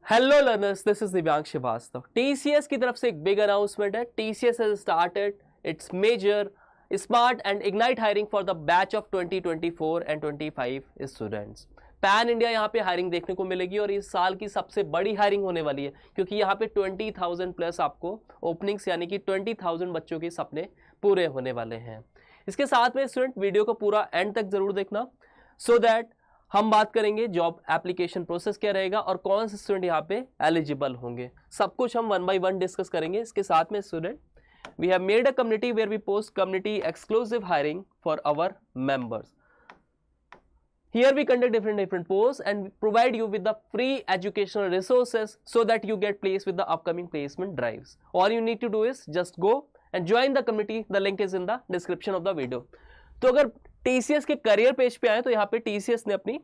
Hello learners, this is Divyansh Srivastava. TCS की तरफ से एक बिग अनाउंसमेंट है। TCS has started its major smart and ignite hiring for the batch of 2024 and 25 students. Pan India यहाँ पे hiring देखने को मिलेगी और इस साल की सबसे बड़ी हायरिंग होने वाली है, क्योंकि यहाँ पे 20,000 प्लस आपको ओपनिंग्स यानी कि 20,000 बच्चों के सपने पूरे होने वाले हैं। इसके साथ में स्टूडेंट वीडियो को पूरा एंड तक जरूर देखना, सो दैट हम बात करेंगे जॉब एप्लीकेशन प्रोसेस क्या रहेगा और कौन से स्टूडेंट यहाँ पे एलिजिबल होंगे। सब कुछ हम वन बाय वन डिस्कस करेंगे। इसके साथ में student we have made a community where we post community exclusive hiring for our members. Here we conduct different posts and provide you with the free educational resources so that you get placed with the upcoming placement drives. All you need to do is just go and join the committee. The link is in the description of the video. तो अगर TCS के career page पे आए तो यहाँ पे TCS ने अपनी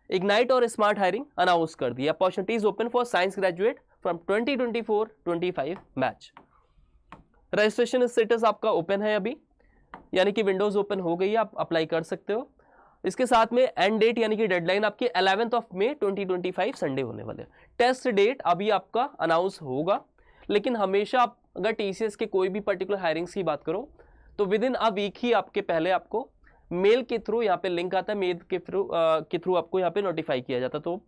इग्नाइट और स्मार्ट हायरिंग अनाउंस कर दी। Opportunities open for science graduate from 2024-25 batch. Registration status आपका ओपन है अभी, यानी कि विंडोज ओपन हो गई है, आप अप्लाई कर सकते हो। इसके साथ में एंड डेट यानी कि डेडलाइन आपकी 11 मई 2025 संडे होने वाले। टेस्ट डेट अभी आपका अनाउंस होगा, लेकिन हमेशा आप अगर टीसीएस के कोई भी पर्टिकुलर हायरिंग्स की बात करो तो विद इन अ वीक ही आपके पहले आपको मेल के थ्रू यहाँ पे लिंक आता है, मेल के थ्रू आपको यहाँ पे नोटिफाई किया जाता है। तो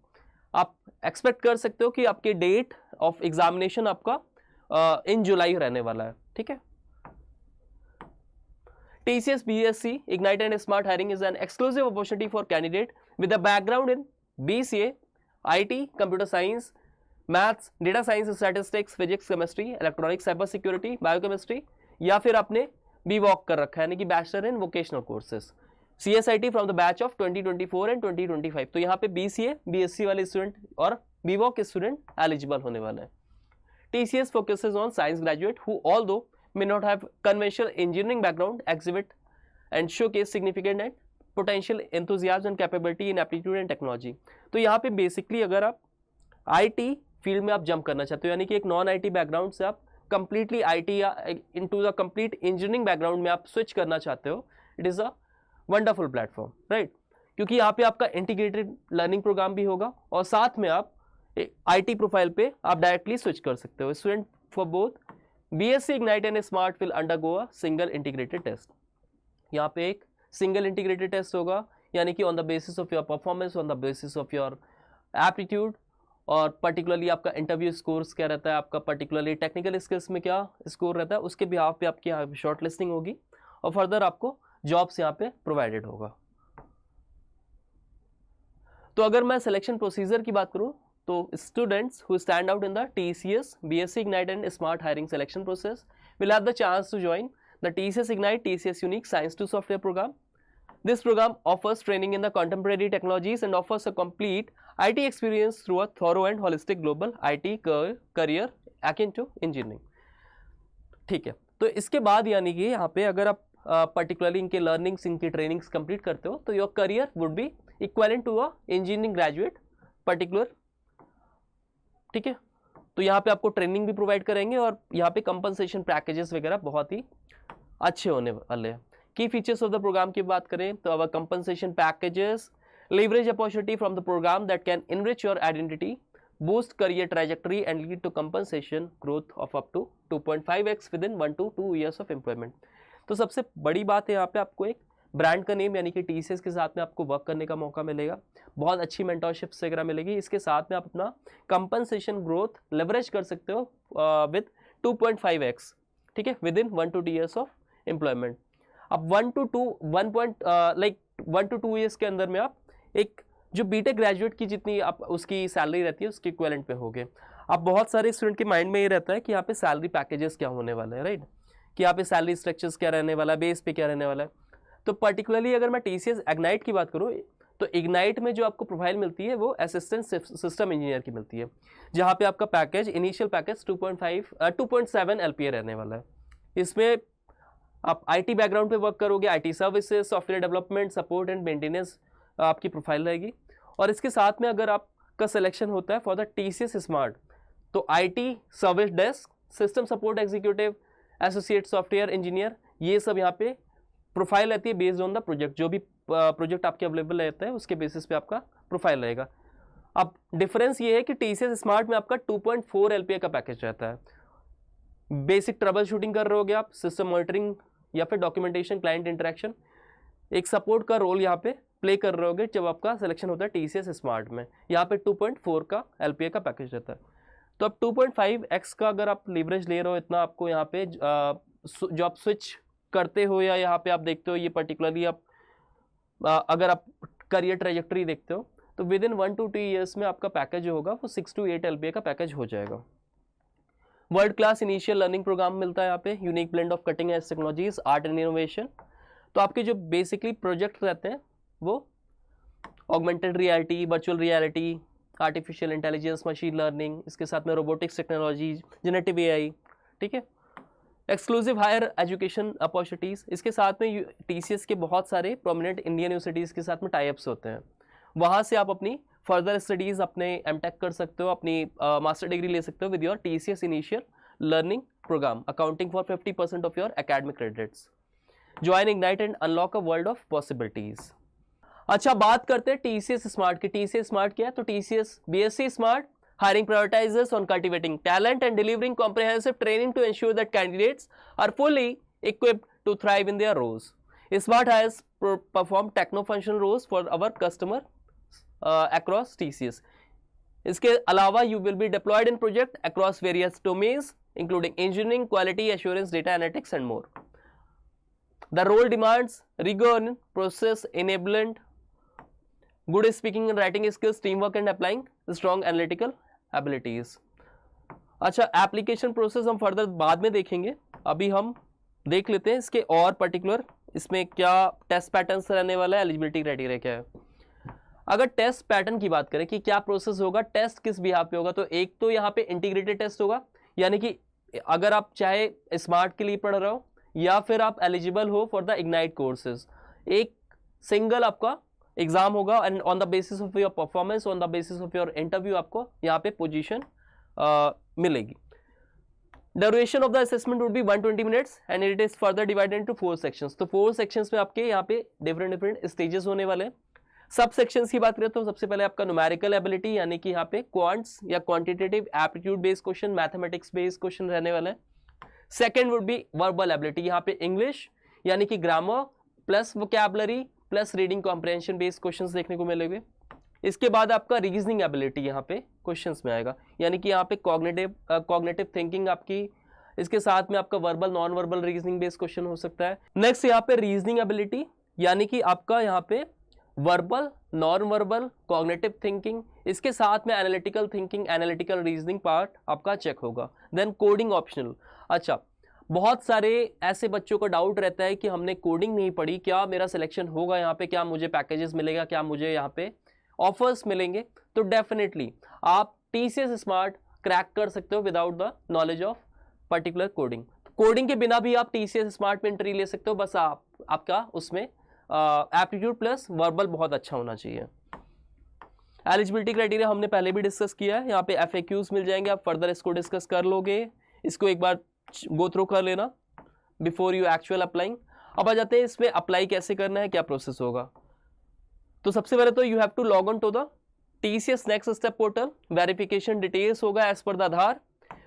आप एक्सपेक्ट कर सकते हो कि आपके डेट ऑफ एग्जामिनेशन आपका इन जुलाई रहने वाला है। ठीक है। TCS BSc Ignite and Smart Hiring is an exclusive opportunity for candidate with a background in BCA, IT, Computer Science, Maths, Data Science, Statistics, Physics, Chemistry, Electronics, Cyber Security, Biochemistry, या फिर आपने BVOC कर रखा है यानी कि bachelor in vocational courses CSIT from the batch of 2024 and 2025। तो यहाँ पे BCA, BSc वाले स्टूडेंट और BVOC स्टूडेंट एलिजिबल होने वाले हैं। TCS focuses on science graduate who although may not have conventional engineering background exhibit and showcase significant and potential enthusiasm and capability in aptitude and technology। तो यहाँ पे basically अगर आप IT field में आप जंप करना चाहते हो यानी कि एक नॉन IT बैकग्राउंड से आप कंप्लीटली IT या into the complete engineering background में आप स्विच करना चाहते हो, it is a wonderful platform, right. क्योंकि यहाँ पे आपका इंटीग्रेटेड लर्निंग प्रोग्राम भी होगा और साथ में आप IT प्रोफाइल पे आप डायरेक्टली स्विच कर सकते हो। Student for both BSc Ignite and Smart will undergo a single integrated test। यहाँ पे एक सिंगल इंटीग्रेटेड टेस्ट होगा, यानी कि on the basis of your performance, on the basis of your aptitude, और पर्टिकुलरली आपका इंटरव्यू स्कोर्स क्या रहता है, आपका पर्टिकुलरली टेक्निकल स्किल्स में क्या स्कोर रहता है, उसके बिहाफ पे आपकी यहाँ शॉर्ट लिस्टिंग होगी और फर्दर आपको जॉब्स यहाँ पे प्रोवाइडेड होगा। तो अगर मैं सिलेक्शन प्रोसीजर की बात करूँ तो students who stand out in the TCS BSc Ignite and Smart Hiring selection process will have the chance to join the TCS Ignite TCS Unique Science to Software program. This program offers training in the contemporary technologies and offers a complete IT experience through a thorough and holistic global IT career akin to engineering। ठीक है। तो इसके बाद यानी कि यहाँ पे अगर आप पर्टिकुलरली इनके लर्निंग्स, इनकी ट्रेनिंग्स कंप्लीट करते हो तो your career would be equivalent to a engineering graduate particular. ठीक है। तो यहाँ पे आपको ट्रेनिंग भी प्रोवाइड करेंगे और यहाँ पे कंपनसेशन पैकेजेस वगैरह बहुत ही अच्छे होने वाले हैं। की फीचर्स ऑफ द प्रोग्राम की बात करें तो our compensation packages leverage opportunity from the program that can enrich your identity, boost career trajectory and lead to compensation growth of up to 2.5x within 1 to 2 years of employment। तो सबसे बड़ी बात है यहाँ पे आपको एक ब्रांड का नेम यानी कि TCS के साथ में आपको वर्क करने का मौका मिलेगा, बहुत अच्छी मेंटरशिप्स वगैरह मिलेगी। इसके साथ में आप अपना कंपनसेशन ग्रोथ लेवरेज कर सकते हो विद 2.5x, ठीक है, with in 1 to 2 years of employment. अब 1 to 2 years के अंदर में आप एक जो बीटेक ग्रेजुएट की जितनी आप उसकी सैलरी रहती है उसके इक्विवेलेंट पे होगे। अब बहुत सारे स्टूडेंट के माइंड में ये रहता है कि यहाँ पे सैलरी पैकेजेस क्या होने वाले हैं, राइट, कि यहाँ पे सैलरी स्ट्रक्चर्स क्या रहने वाला है, बेस पे क्या रहने वाला है। तो पर्टिकुलरली अगर मैं TCS इग्नाइट की बात करूँ तो इग्नाइट में जो आपको प्रोफाइल मिलती है वो असिस्टेंट सिस्टम इंजीनियर की मिलती है, जहाँ पे आपका पैकेज इनिशियल पैकेज 2.7 LPA रहने वाला है। इसमें आप IT बैकग्राउंड पे वर्क करोगे, IT services, software development, support and maintenance आपकी प्रोफाइल रहेगी। और इसके साथ में अगर आपका सिलेक्शन होता है फॉर द TCS स्मार्ट तो IT service desk, system support executive, associate software engineer, ये सब यहाँ पे प्रोफाइल रहती है बेस्ड ऑन द प्रोजेक्ट। जो भी प्रोजेक्ट आपके अवेलेबल रहता है उसके बेसिस पे आपका प्रोफाइल रहेगा। अब डिफरेंस ये है कि TCS स्मार्ट में आपका 2.4 LPA का पैकेज रहता है। बेसिक ट्रबल शूटिंग कर रहे होगे आप, सिस्टम मॉनिटरिंग या फिर डॉक्यूमेंटेशन, क्लाइंट इंटरेक्शन, एक सपोर्ट का रोल यहाँ पे प्ले कर रहे होगे जब आपका सिलेक्शन होता है TCS स्मार्ट में। यहाँ पे 2.4 का LPA का पैकेज रहता है। तो अब 2.5x का अगर आप लीवरेज ले रहे हो, इतना आपको यहाँ पे जो आप स्विच करते हो या यहाँ पे आप देखते हो, ये पर्टिकुलरली आप अगर आप करियर ट्रेजेक्टरी देखते हो तो विद इन 1 to 2 ईयर्स में आपका पैकेज जो होगा वो 6 to 8 LPA का पैकेज हो जाएगा। World class initial learning programme मिलता है यहाँ पे, unique blend of cutting edge technologies, art and innovation. तो आपके जो बेसिकली प्रोजेक्ट रहते हैं वो augmented reality, virtual reality, artificial intelligence, machine learning, इसके साथ में रोबोटिक्स टेक्नोलॉजी, जेनेटिव AI, ठीक है। एक्सक्लूसिव हायर एजुकेशन अपॉर्चुनिटीज़, इसके साथ में TCS के बहुत सारे प्रोमिनेंट इंडियन यूनिवर्सिटीज़ के साथ में टाइप्स होते हैं, वहाँ से आप अपनी फर्दर स्टडीज़ अपने MTech कर सकते हो, अपनी मास्टर डिग्री ले सकते हो with your TCS initial learning programme, accounting for 50% of your academic credits. Join ignite and unlock a world of possibilities. अच्छा, बात करते हैं TCS स्मार्ट की। TCS स्मार्ट क्या है? तो TCS BSc smart hiring prioritizes on cultivating talent and delivering comprehensive training to ensure that candidates are fully equipped to thrive in their roles. Smart has performed techno-functional roles for our customer across TCS. इसके अलावा you will be deployed in project across various domains including engineering, quality assurance, data analytics and more. The role demands rigor in process enablement, good speaking and writing skills, teamwork and applying strong analytical abilities. अच्छा, application process हम further बाद में देखेंगे, अभी हम देख लेते हैं इसके और पर्टिकुलर इसमें क्या टेस्ट पैटर्न्स रहने वाला है, एलिजिबिलिटी क्राइटेरिया क्या है। अगर टेस्ट पैटर्न की बात करें कि क्या प्रोसेस होगा, टेस्ट किस बिहाफ पे होगा, तो एक तो यहाँ पे इंटीग्रेटेड टेस्ट होगा, यानी कि अगर आप चाहे स्मार्ट के लिए पढ़ रहे हो या फिर आप एलिजिबल हो फॉर द इग्नाइट कोर्सेज, एक सिंगल आपका एग्जाम होगा and on the basis of your performance, on the basis of your interview आपको यहाँ पे पोजीशन मिलेगी। Duration of the assessment would be 120 minutes and it is further divided into 4 sections. तो 4 sections में आपके यहाँ पे डिफरेंट स्टेजेस होने वाले हैं। सब सेक्शंस की बात करें तो सबसे पहले आपका न्यूमेरिकल एबिलिटी, यानी कि यहाँ पे क्वांट्स या quantitative aptitude based question, mathematics based question रहने वाले हैं। Second would be verbal ability, यहाँ पे इंग्लिश यानी कि grammar plus vocabulary plus reading comprehension based questions देखने को मिलेंगे। इसके बाद आपका रीजनिंग एबिलिटी यहाँ पे क्वेश्चंस में आएगा, यानी कि यहाँ पे कॉग्निटिव थिंकिंग आपकी, इसके साथ में आपका verbal non verbal reasoning based question हो सकता है। नेक्स्ट यहाँ पे रीजनिंग एबिलिटी, यानी कि आपका यहाँ पे verbal non verbal cognitive thinking, इसके साथ में analytical thinking, analytical reasoning part आपका चेक होगा। Then coding optional. अच्छा, बहुत सारे ऐसे बच्चों को डाउट रहता है कि हमने कोडिंग नहीं पढ़ी, क्या मेरा सिलेक्शन होगा यहाँ पे, क्या मुझे पैकेजेस मिलेगा, क्या मुझे यहाँ पे ऑफर्स मिलेंगे। तो डेफिनेटली आप TCS स्मार्ट क्रैक कर सकते हो without the knowledge of particular coding. Coding के बिना भी आप TCS स्मार्ट में एंट्री ले सकते हो, बस आपका उसमें एप्टीट्यूड प्लस वर्बल बहुत अच्छा होना चाहिए। एलिजिबिलिटी क्राइटेरिया हमने पहले भी डिस्कस किया है, यहाँ पे FAQs मिल जाएंगे, आप फर्दर इसको डिस्कस कर लोगे, इसको एक बार गो थ्रू कर लेना बिफोर यू एक्चुअल अप्लाइंग। अब आ जाते हैं इसमें अप्लाई कैसे करना है, क्या प्रोसेस होगा। तो सबसे पहले तो you have to log on to the TCS next step portal, verification details होगा एज पर द आधार,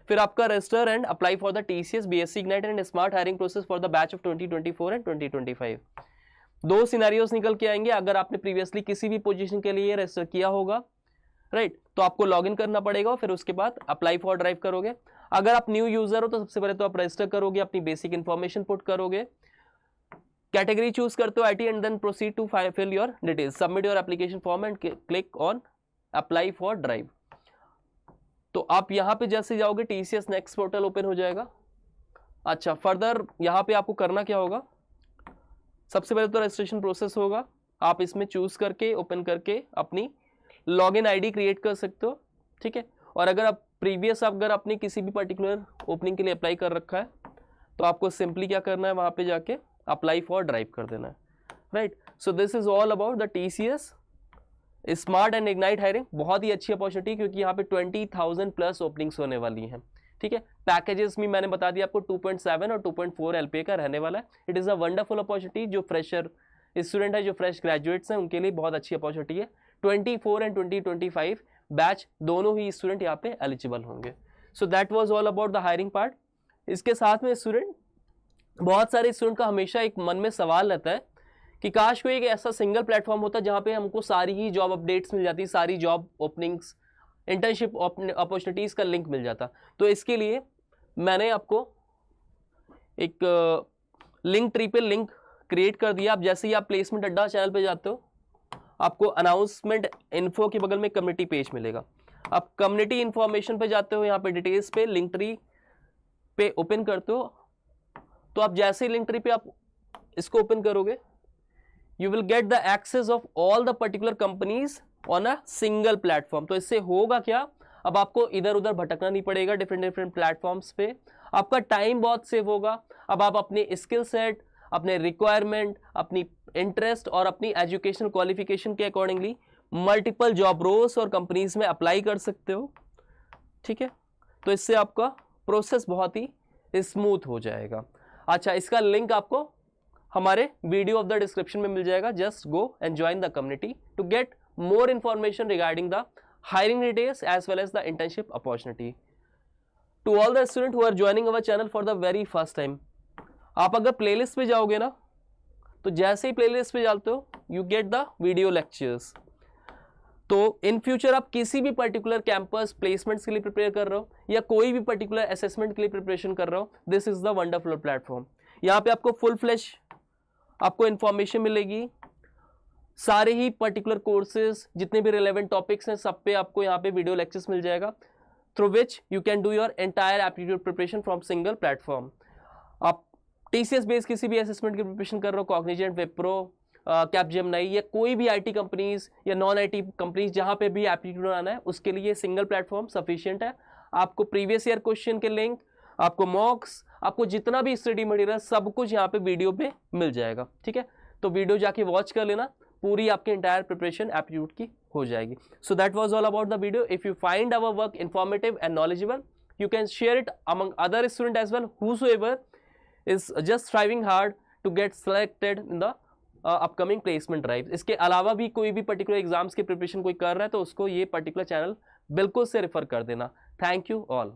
फिर आपका register and apply for the TCS BSc ignite and smart hiring process for the batch of 2024 and 2025। 2 scenarios निकल के आएंगे। अगर आपने previously किसी भी पोजीशन के लिए रजिस्टर किया होगा, राइट, तो आपको लॉगिन करना पड़ेगा, फिर उसके बाद अप्लाई फॉर ड्राइव करोगे। अगर आप न्यू यूजर हो तो सबसे पहले तो आप रजिस्टर करोगे, अपनी बेसिक इन्फॉर्मेशन पुट करोगे, कैटेगरी चूज करते हो IT and then proceed to fill your details, submit your application form and click on apply for drive. तो आप यहाँ पे जैसे जाओगे TCS नेक्स्ट पोर्टल ओपन हो जाएगा। अच्छा, फर्दर यहाँ पे आपको करना क्या होगा, सबसे पहले तो रजिस्ट्रेशन प्रोसेस होगा, आप इसमें चूज करके ओपन करके अपनी लॉगिन ID क्रिएट कर सकते हो, ठीक है। और अगर आप प्रीवियस अगर आपने किसी भी पर्टिकुलर ओपनिंग के लिए अप्लाई कर रखा है तो आपको सिंपली क्या करना है, वहाँ पे जाके अप्लाई फॉर ड्राइव कर देना है, right. So this is all about the TCS smart and ignite hiring. बहुत ही अच्छी अपॉर्चुनिटी, क्योंकि यहाँ पे 20,000 प्लस ओपनिंग्स होने वाली हैं, ठीक है। पैकेजेस में मैंने बता दिया आपको 2.7 और 2.4 LPA का रहने वाला है। It is a wonderful opportunity, जो फ्रेशर स्टूडेंट है, जो फ्रेश ग्रेजुएट्स हैं, उनके लिए बहुत अच्छी अपॉर्चुनिटी है। 24 एंड 2025 बैच दोनों ही स्टूडेंट यहाँ पे एलिजिबल होंगे। सो that was all about the hiring part. इसके साथ में स्टूडेंट, बहुत सारे स्टूडेंट का हमेशा एक मन में सवाल रहता है कि काश कोई एक ऐसा सिंगल प्लेटफॉर्म होता जहाँ पे हमको सारी ही जॉब अपडेट्स मिल जाती, सारी जॉब ओपनिंग्स, इंटर्नशिप अपॉर्चुनिटीज़ का लिंक मिल जाता। तो इसके लिए मैंने आपको एक लिंक ट्री पे लिंक क्रिएट कर दिया। आप जैसे ही आप प्लेसमेंट अड्डा चैनल पे जाते हो, आपको अनाउंसमेंट इन्फो के बगल में कम्युनिटी पेज मिलेगा। आप कम्युनिटी इन्फॉर्मेशन पे जाते हो, यहाँ पे डिटेल्स पे लिंक ट्री पे ओपन करते हो। तो आप जैसे ही लिंक ट्री पे आप इसको ओपन करोगे, you will get the access of all the particular companies on a single platform. तो इससे होगा क्या, अब आपको इधर उधर भटकना नहीं पड़ेगा डिफरेंट प्लेटफॉर्म्स पे, आपका टाइम बहुत सेव होगा। अब आप अपने स्किल सेट, अपने रिक्वायरमेंट, अपनी इंटरेस्ट और अपनी एजुकेशनल क्वालिफिकेशन के अकॉर्डिंगली मल्टीपल जॉब रोल्स और कंपनीज में अप्लाई कर सकते हो। ठीक है, तो इससे आपका प्रोसेस बहुत ही स्मूथ हो जाएगा। अच्छा, इसका लिंक आपको हमारे वीडियो ऑफ द डिस्क्रिप्शन में मिल जाएगा। Just go and join the community to get more information regarding the hiring details as well as the internship opportunity. To all the students who are joining our channel for the very first time, आप अगर playlist पे जाओगे ना, तो जैसे ही playlist पे जाते हो you get the video lectures। तो इन फ्यूचर आप किसी भी पर्टिकुलर कैंपस प्लेसमेंट्स के लिए प्रिपेयर कर रहे हो या कोई भी पर्टिकुलर असेसमेंट के लिए प्रिपरेशन कर रहे हो, this is the wonderful platform. यहाँ पे आपको फुल फ्लैश आपको इन्फॉर्मेशन मिलेगी, सारे ही पर्टिकुलर कोर्सेज जितने भी रिलेवेंट टॉपिक्स हैं सब पे आपको यहाँ पे वीडियो लेक्चर्स मिल जाएगा, through which you can do your entire aptitude preparation from single platform. आप टीसीएस बेस्ड किसी भी असेसमेंट की प्रिपरेशन कर रहे हो, कॉग्निजेंट, विप्रो, कैपजेमिनी या कोई भी आईटी कंपनीज या नॉन आईटी कंपनीज जहाँ पे भी एप्टीट्यूड आना है, उसके लिए सिंगल प्लेटफॉर्म सफिशियंट है। आपको प्रीवियस ईयर क्वेश्चन के लिंक, आपको मॉक्स, आपको जितना भी स्टडी मटेरियल सब कुछ यहाँ पे वीडियो पे मिल जाएगा। ठीक है, तो वीडियो जाके वॉच कर लेना, पूरी आपकी इंटायर प्रिपरेशन एप्टीट्यूड की हो जाएगी। So that was all about the video. If you find our work informative and knowledgeable, you can share it among other student as well whosoever is just striving hard to get selected in the upcoming placement drive। इसके अलावा भी कोई भी particular exams की preparation कोई कर रहा है तो उसको ये पर्टिकुलर चैनल बिल्कुल से रेफर कर देना। Thank you all.